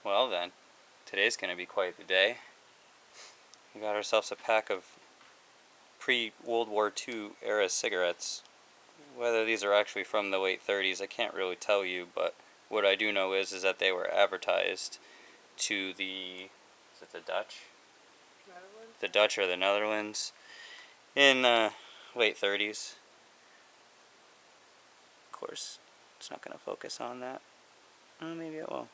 Well then, today's going to be quite the day. We got ourselves a pack of pre-World War II era cigarettes. Whether these are actually from the late 30s, I can't really tell you, but what I do know is that they were advertised to the, is it the Dutch? Netherlands? The Dutch or the Netherlands in late 30s. Of course, it's not going to focus on that. Maybe it will.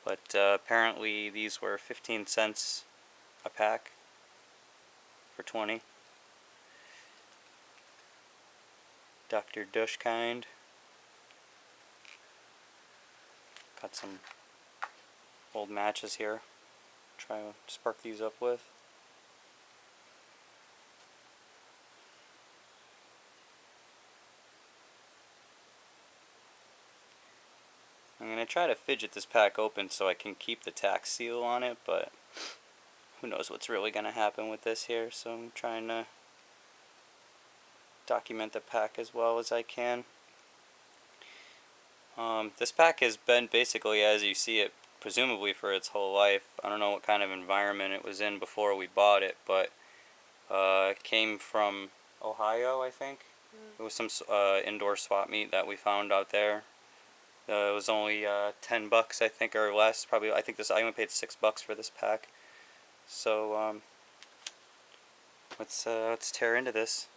But apparently these were 15 cents a pack for 20. Dr. Dush kind. Got some old matches here. Try to spark these up with. I'm going to try to fidget this pack open so I can keep the tax seal on it, but who knows what's really going to happen with this here, so I'm trying to document the pack as well as I can. This pack has been basically as you see it, presumably for its whole life. I don't know what kind of environment it was in before we bought it, but it came from Ohio, I think. It was some indoor swap meet that we found out there. It was only $10, I think, or less. Probably, I only paid $6 for this pack. So let's tear into this.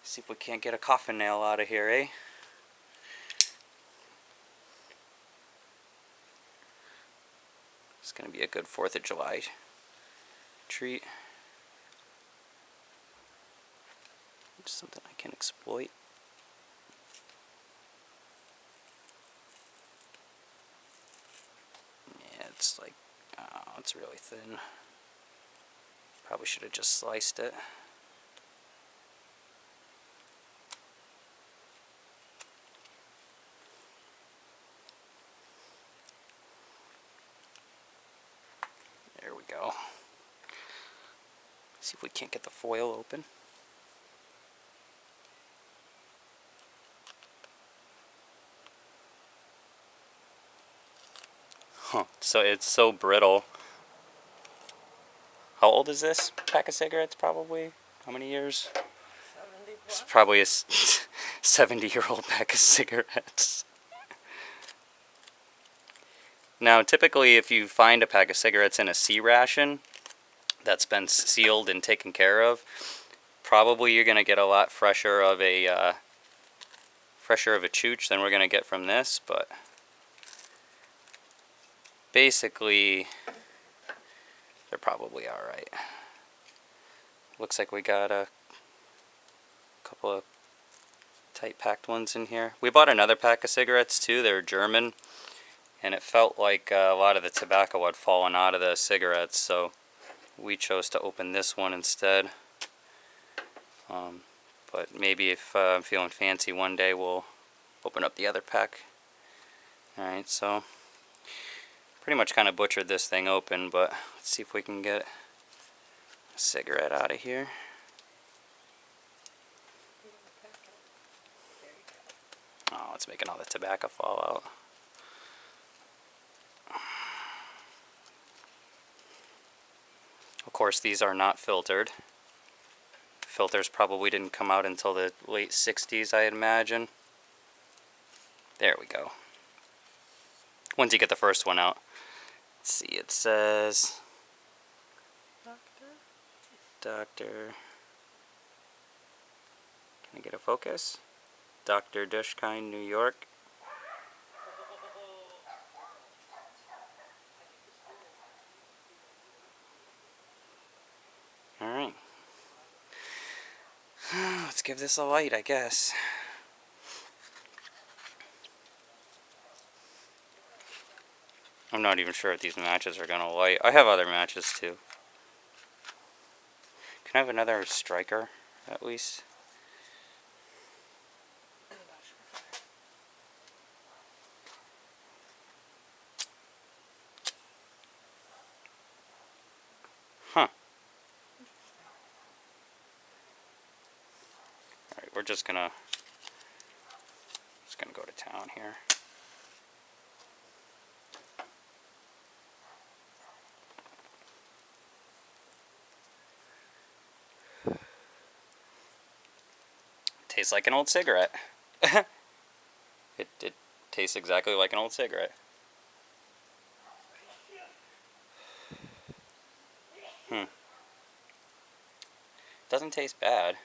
See if we can't get a coffin nail out of here, eh? It's gonna be a good 4th of July treat. Just something I can exploit. Yeah, it's like, oh, it's really thin. Probably should have just sliced it. There we go. See if we can't get the foil open. Huh, so it's so brittle. How old is this pack of cigarettes, probably? How many years? 70 It's plus? probably a 70-year-old pack of cigarettes. Now, typically, if you find a pack of cigarettes in a C ration that's been sealed and taken care of, probably you're going to get a lot fresher of a chooch than we're going to get from this, but basically, they're probably alright. Looks like we got a couple of tight packed ones in here. We bought another pack of cigarettes too. They're German, and it felt like a lot of the tobacco had fallen out of the cigarettes, so we chose to open this one instead. But maybe if I'm feeling fancy one day, we'll open up the other pack. Alright, so pretty much kind of butchered this thing open, but let's see if we can get a cigarette out of here. Oh, it's making all the tobacco fall out. Of course, these are not filtered. Filters probably didn't come out until the late 60s, I'd imagine. There we go. Once you get the first one out. Let's see, it says... Doctor... Can I get a focus? Dr. Dushkind, New York. Alright. Let's give this a light, I guess. I'm not even sure if these matches are gonna light. I have other matches too. Can I have another striker, at least? Huh. Alright, we're just gonna go to town here. tastes like an old cigarette. It tastes exactly like an old cigarette. Doesn't taste bad.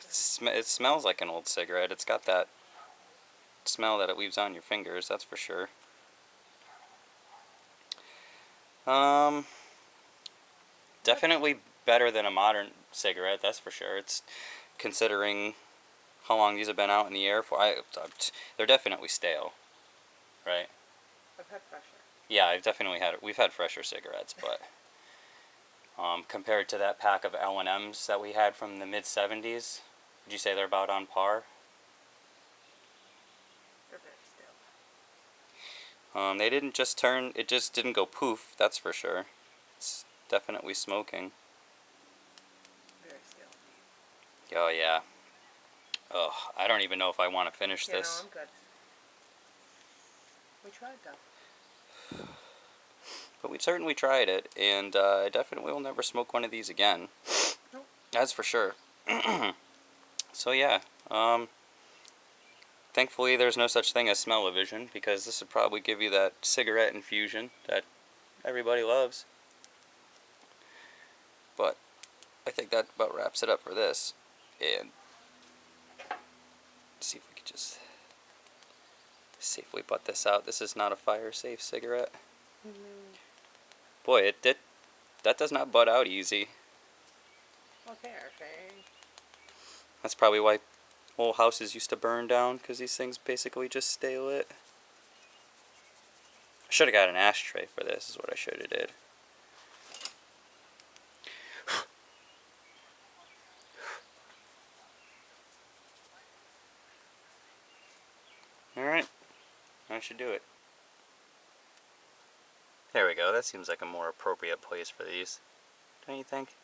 It smells like an old cigarette. It's got that smell that it leaves on your fingers, that's for sure. Definitely better than a modern cigarette, that's for sure. It's considering how long these have been out in the air for. They're definitely stale, right? I've had fresher. Yeah, we've had fresher cigarettes, but compared to that pack of L&Ms that we had from the mid-70s, would you say they're about on par? They're very stale. They didn't just turn, it just didn't go poof, that's for sure. It's definitely smoking. Very stale. Oh, yeah. Oh, I don't even know if I want to finish this. No, I'm good. We tried though. But we've certainly tried it, and I definitely will never smoke one of these again. Nope. That's for sure. So yeah, thankfully there's no such thing as smell-o-vision, because this would probably give you that cigarette infusion that everybody loves. But I think that about wraps it up for this. And see if we could just safely put this out. This is not a fire-safe cigarette. Boy, that does not butt out easy. Okay. That's probably why whole houses used to burn down, because these things basically just stay lit. I should have got an ashtray for this, is what I should have did. Alright, that should do it. There we go, that seems like a more appropriate place for these. Don't you think?